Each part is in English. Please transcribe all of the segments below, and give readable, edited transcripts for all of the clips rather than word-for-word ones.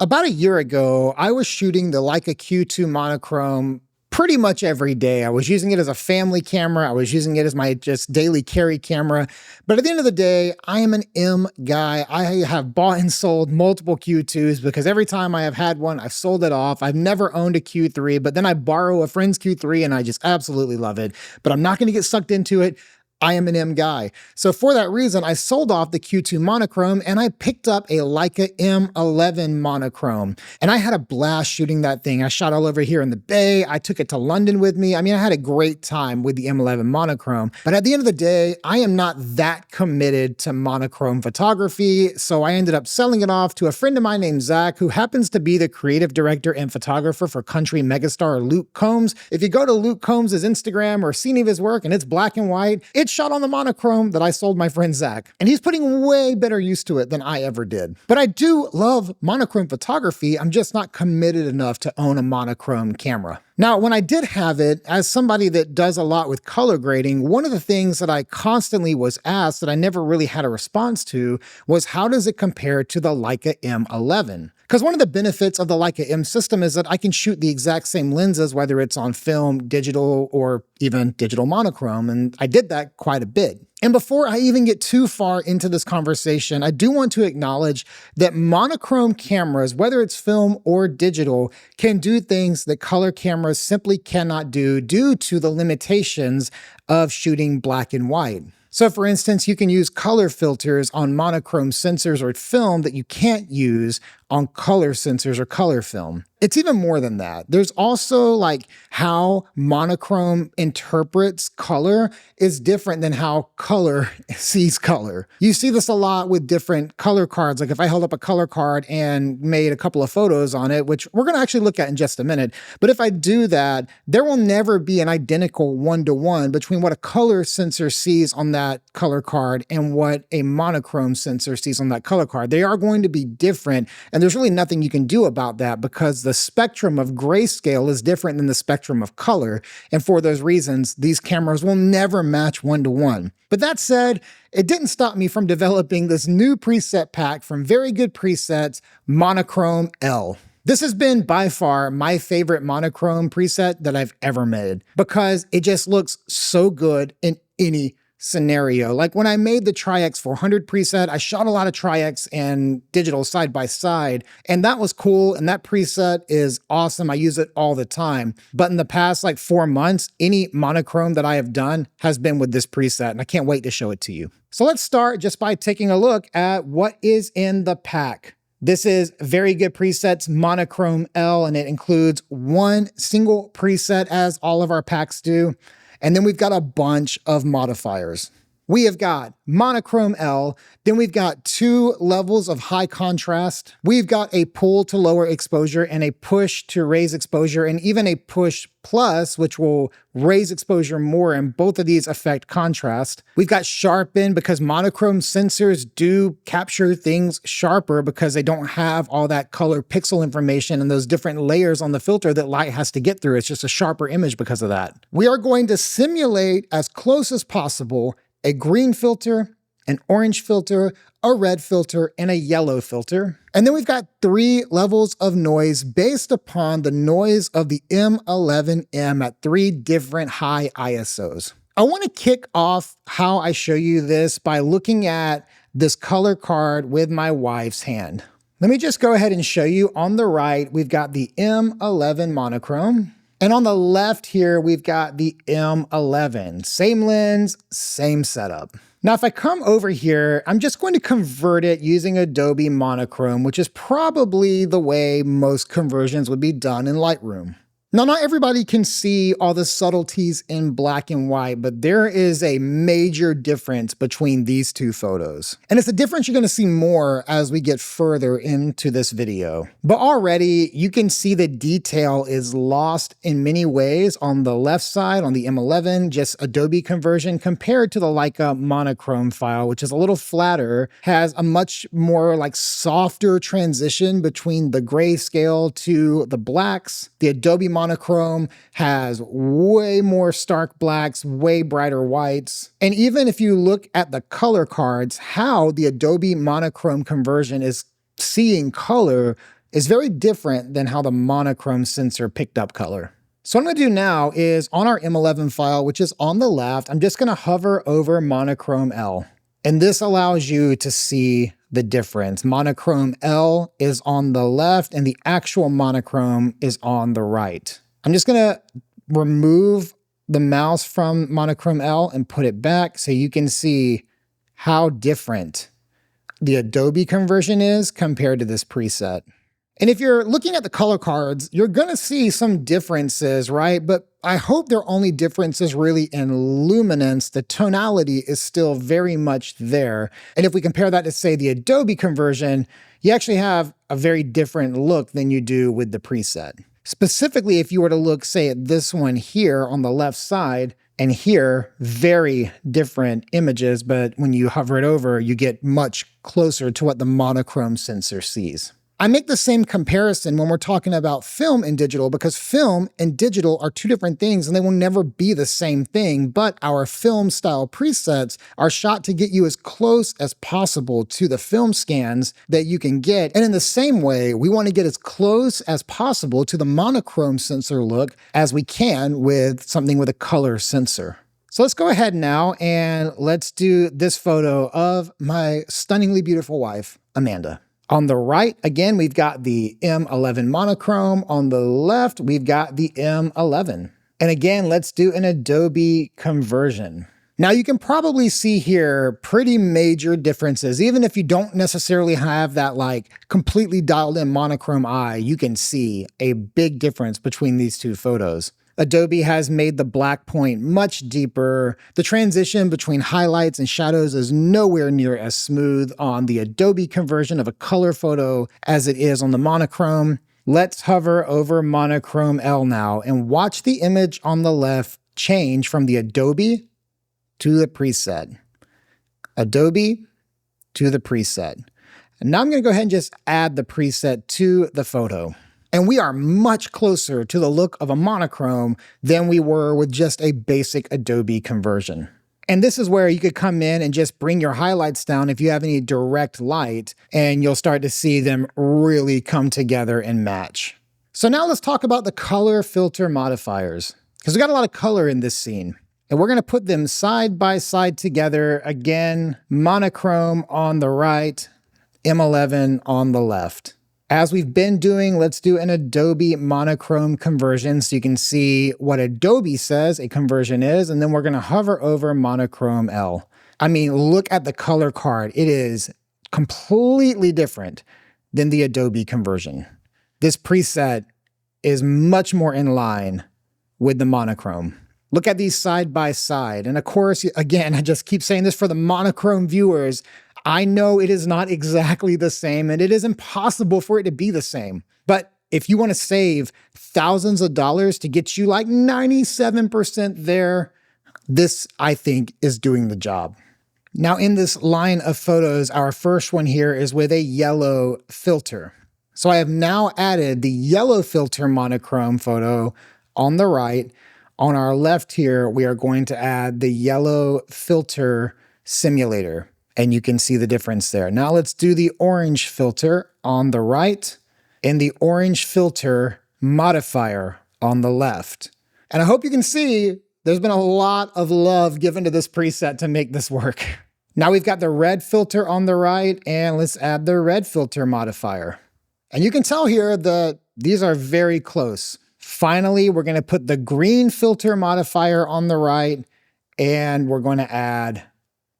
About a year ago, I was shooting the Leica Q2 Monochrome pretty much every day. I was using it as a family camera. I was using it as my just daily carry camera. But at the end of the day, I am an M guy. I have bought and sold multiple Q2s because every time I have had one, I've sold it off. I've never owned a Q3, but then I borrow a friend's Q3 and I just absolutely love it. But I'm not going to get sucked into it. I am an M guy. So for that reason, I sold off the Q2 Monochrome and I picked up a Leica M11 Monochrom. And I had a blast shooting that thing. I shot all over here in the Bay. I took it to London with me. I mean, I had a great time with the M11 Monochrom. But at the end of the day, I am not that committed to monochrome photography. So I ended up selling it off to a friend of mine named Zach, who happens to be the creative director and photographer for country megastar Luke Combs. If you go to Luke Combs' Instagram or see any of his work and it's black and white, it's shot on the monochrome that I sold my friend Zach. And he's putting way better use to it than I ever did. But I do love monochrome photography. I'm just not committed enough to own a monochrome camera. Now, when I did have it, as somebody that does a lot with color grading, one of the things that I constantly was asked that I never really had a response to was, how does it compare to the Leica M11? Because one of the benefits of the Leica M system is that I can shoot the exact same lenses, whether it's on film, digital, or even digital monochrome, and I did that quite a bit. And before I even get too far into this conversation, I do want to acknowledge that monochrome cameras, whether it's film or digital, can do things that color cameras simply cannot do due to the limitations of shooting black and white. So for instance, you can use color filters on monochrome sensors or film that you can't use on color sensors or color film. It's even more than that. There's also like how monochrome interprets color is different than how color sees color. You see this a lot with different color cards. Like if I held up a color card and made a couple of photos on it, which we're going to actually look at in just a minute. But if I do that, there will never be an identical one-to-one between what a color sensor sees on that color card and what a monochrome sensor sees on that color card. They are going to be different, and there's really nothing you can do about that because the spectrum of grayscale is different than the spectrum of color. And for those reasons, these cameras will never match one-to-one. But that said, it didn't stop me from developing this new preset pack from Very Good Presets, Monochrome L. This has been by far my favorite monochrome preset that I've ever made because it just looks so good in any scenario. Like when I made the Tri-X 400 preset, I shot a lot of Tri-X and digital side by side, and that was cool, and that preset is awesome. I use it all the time. But in the past like 4 months, any monochrome that I have done has been with this preset, and I can't wait to show it to you. So let's start just by taking a look at what is in the pack. This is Very Good Presets Monochrome L, and it includes one single preset, as all of our packs do. And then we've got a bunch of modifiers. We have got Monochrome L, then we've got 2 levels of high contrast. We've got a pull to lower exposure and a push to raise exposure, and even a push plus, which will raise exposure more, and both of these affect contrast. We've got Sharpen, because monochrome sensors do capture things sharper because they don't have all that color pixel information and those different layers on the filter that light has to get through. It's just a sharper image because of that. We are going to simulate as close as possible a green filter, an orange filter, a red filter, and a yellow filter. And then we've got 3 levels of noise based upon the noise of the M11M at 3 different high ISOs. I want to kick off how I show you this by looking at this color card with my wife's hand. Let me just go ahead and show you. On the right, we've got the M11 Monochrome. And on the left here, we've got the M11. Same lens, same setup. Now, if I come over here, I'm just going to convert it using Adobe Monochrome, which is probably the way most conversions would be done in Lightroom. Now, not everybody can see all the subtleties in black and white, but there is a major difference between these 2 photos. And it's a difference you're going to see more as we get further into this video. But already you can see the detail is lost in many ways on the left side, on the M11, just Adobe conversion, compared to the Leica Monochrome file, which is a little flatter, has a much more like softer transition between the grayscale to the blacks. The Adobe Monochrome has way more stark blacks, way brighter whites. And even if you look at the color cards, how the Adobe Monochrome conversion is seeing color is very different than how the monochrome sensor picked up color. So what I'm gonna do now is on our M11 file, which is on the left, I'm just gonna hover over Monochrome L. And this allows you to see the difference. Monochrome L is on the left and the actual monochrome is on the right. I'm just gonna remove the mouse from Monochrome L and put it back so you can see how different the Adobe conversion is compared to this preset. And if you're looking at the color cards, you're gonna see some differences, right? But I hope they're only differences really in luminance. The tonality is still very much there. And if we compare that to, say, the Adobe conversion, you actually have a very different look than you do with the preset. Specifically, if you were to look, say, at this one here on the left side, and here, very different images, but when you hover it over, you get much closer to what the monochrome sensor sees. I make the same comparison when we're talking about film and digital, because film and digital are two different things and they will never be the same thing, but our film style presets are shot to get you as close as possible to the film scans that you can get. And in the same way, we want to get as close as possible to the monochrome sensor look as we can with something with a color sensor. So let's go ahead now and let's do this photo of my stunningly beautiful wife, Amanda. On the right, again, we've got the M11 Monochrome. On the left, we've got the M11. And again, let's do an Adobe conversion. Now you can probably see here pretty major differences. Even if you don't necessarily have that like completely dialed in monochrome eye, you can see a big difference between these two photos. Adobe has made the black point much deeper. The transition between highlights and shadows is nowhere near as smooth on the Adobe conversion of a color photo as it is on the monochrome. Let's hover over Monochrome L now and watch the image on the left change from the Adobe to the preset. Adobe to the preset. And now I'm going to go ahead and just add the preset to the photo. And we are much closer to the look of a monochrome than we were with just a basic Adobe conversion. And this is where you could come in and just bring your highlights down if you have any direct light, and you'll start to see them really come together and match. So now let's talk about the color filter modifiers, because we got a lot of color in this scene. And we're gonna put them side by side together. Again, monochrome on the right, M11 on the left. As we've been doing, let's do an Adobe monochrome conversion so you can see what Adobe says a conversion is, and then we're gonna hover over Monochrome L. I mean, look at the color card. It is completely different than the Adobe conversion. This preset is much more in line with the monochrome. Look at these side by side. And of course, again, I just keep saying this for the monochrome viewers, I know it is not exactly the same and it is impossible for it to be the same. But if you want to save thousands of dollars to get you like 97% there, this, I think, is doing the job. Now in this line of photos, our first one here is with a yellow filter. So I have now added the yellow filter monochrome photo on the right. On our left here, we are going to add the yellow filter simulator. And you can see the difference there. Now let's do the orange filter on the right and the orange filter modifier on the left. And I hope you can see there's been a lot of love given to this preset to make this work. Now we've got the red filter on the right, and let's add the red filter modifier. And you can tell here that these are very close. Finally, we're going to put the green filter modifier on the right, and we're going to add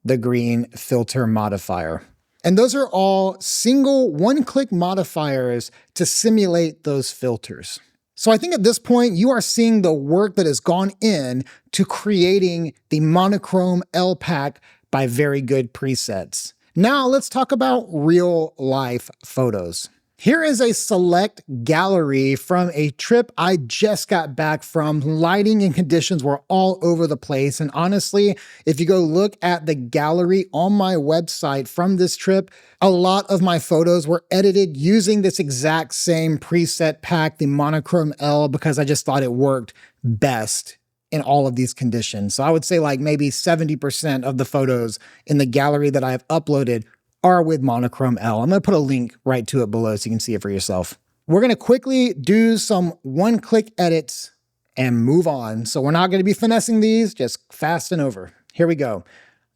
the green filter modifier. And those are all single one-click modifiers to simulate those filters. So I think at this point, you are seeing the work that has gone in to creating the monochrome L pack by Very Good Presets. Now let's talk about real life photos. Here is a select gallery from a trip I just got back from. Lighting and conditions were all over the place. And honestly, if you go look at the gallery on my website from this trip, a lot of my photos were edited using this exact same preset pack, the Monochrome L, because I just thought it worked best in all of these conditions. So I would say like maybe 70% of the photos in the gallery that I have uploaded are with Monochrome L. I'm going to put a link right to it below so you can see it for yourself. We're gonna quickly do some one-click edits and move on. So we're not gonna be finessing these, just fast and over. Here we go.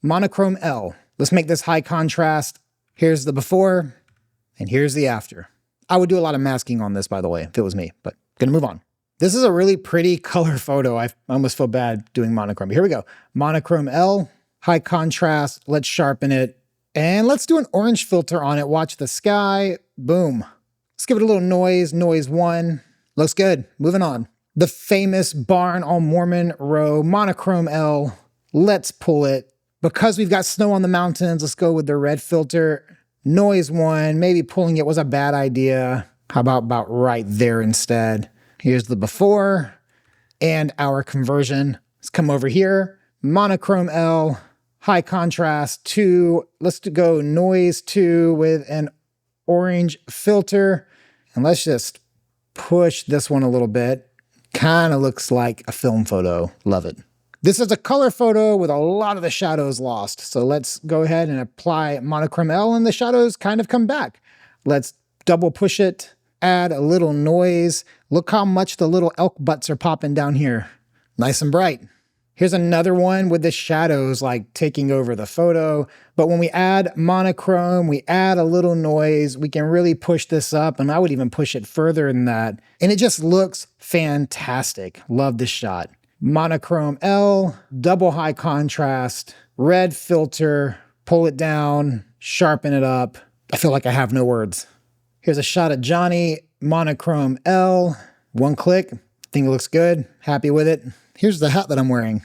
Monochrome L. Let's make this high contrast. Here's the before, and here's the after. I would do a lot of masking on this, by the way, if it was me, but gonna move on. This is a really pretty color photo. I almost feel bad doing monochrome. Here we go. Monochrome L, high contrast. Let's sharpen it. And let's do an orange filter on it. Watch the sky. Boom. Let's give it a little noise. Noise 1. Looks good. Moving on. The famous barn on Mormon Row, Monochrome L. Let's pull it. Because we've got snow on the mountains, let's go with the red filter. Noise 1. Maybe pulling it was a bad idea. How about right there instead? Here's the before and our conversion. Let's come over here. Monochrome L, high contrast 2. Let's go noise 2 with an orange filter. And let's just push this one a little bit. Kind of looks like a film photo. Love it. This is a color photo with a lot of the shadows lost. So let's go ahead and apply Monochrome L and the shadows kind of come back. Let's double push it, add a little noise. Look how much the little elk butts are popping down here. Nice and bright. Here's another one with the shadows like taking over the photo. But when we add monochrome, we add a little noise, we can really push this up, and I would even push it further than that. And it just looks fantastic. Love this shot. Monochrome L, double high contrast, red filter, pull it down, sharpen it up. I feel like I have no words. Here's a shot of Johnny, Monochrome L, one click. Think it looks good, happy with it. Here's the hat that I'm wearing.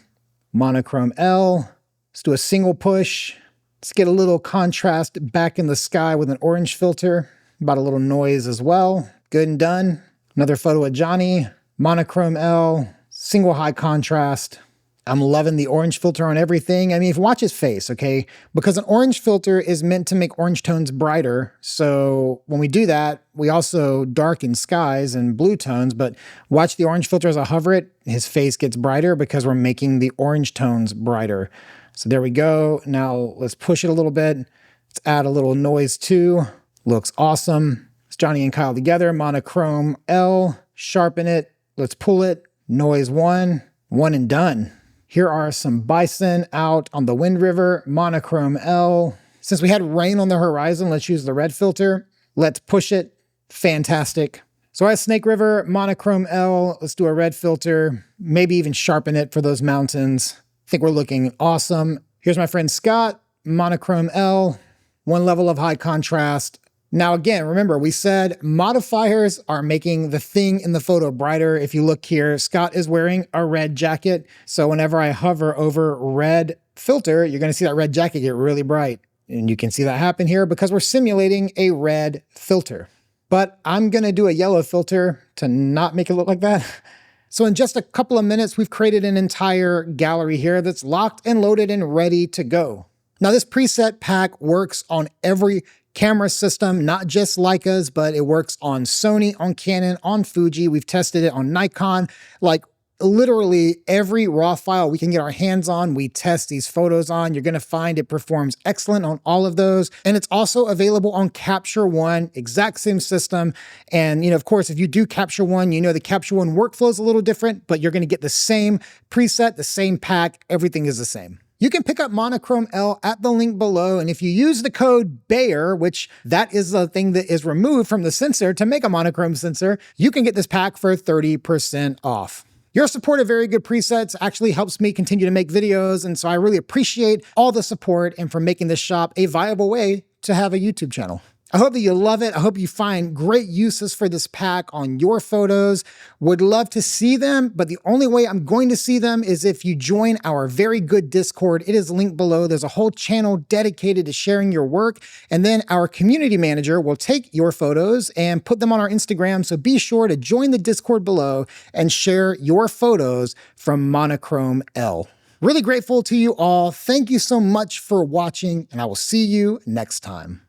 Monochrome L, let's do a single push. Let's get a little contrast back in the sky with an orange filter. About a little noise as well. Good and done. Another photo of Johnny, Monochrome L, single high contrast. I'm loving the orange filter on everything. I mean, if you watch his face, okay? Because an orange filter is meant to make orange tones brighter. So when we do that, we also darken skies and blue tones, but watch the orange filter as I hover it, his face gets brighter because we're making the orange tones brighter. So there we go. Now let's push it a little bit. Let's add a little noise too. Looks awesome. It's Johnny and Kyle together, Monochrome L, sharpen it. Let's pull it. Noise 1, one and done. Here are some bison out on the Wind River, Monochrome L. Since we had rain on the horizon, let's use the red filter. Let's push it. Fantastic. So I have Snake River, Monochrome L. Let's do a red filter, maybe even sharpen it for those mountains. I think we're looking awesome. Here's my friend Scott, Monochrome L, one level of high contrast. Now again, remember, we said modifiers are making the thing in the photo brighter. If you look here, Scott is wearing a red jacket. So whenever I hover over red filter, you're gonna see that red jacket get really bright. And you can see that happen here because we're simulating a red filter. But I'm gonna do a yellow filter to not make it look like that. So in just a couple of minutes, we've created an entire gallery here that's locked and loaded and ready to go. Now this preset pack works on every camera system, not just Leica's, but it works on Sony, on Canon, on Fuji. We've tested it on Nikon. Like literally every raw file we can get our hands on, we test these photos on. You're gonna find it performs excellent on all of those. And it's also available on Capture One, exact same system. And of course, if you do Capture One, the Capture One workflow is a little different, but you're gonna get the same preset, the same pack, everything is the same. You can pick up Monochrome L at the link below, and if you use the code BAYER, which that is the thing that is removed from the sensor to make a monochrome sensor, you can get this pack for 30% off. Your support of Very Good Presets actually helps me continue to make videos, and so I really appreciate all the support and for making this shop a viable way to have a YouTube channel. I hope that you love it. I hope you find great uses for this pack on your photos. Would love to see them, but the only way I'm going to see them is if you join our Very Good Discord. It is linked below. There's a whole channel dedicated to sharing your work, and then our community manager will take your photos and put them on our Instagram, so be sure to join the Discord below and share your photos from Monochrome L. Really grateful to you all. Thank you so much for watching, and I will see you next time.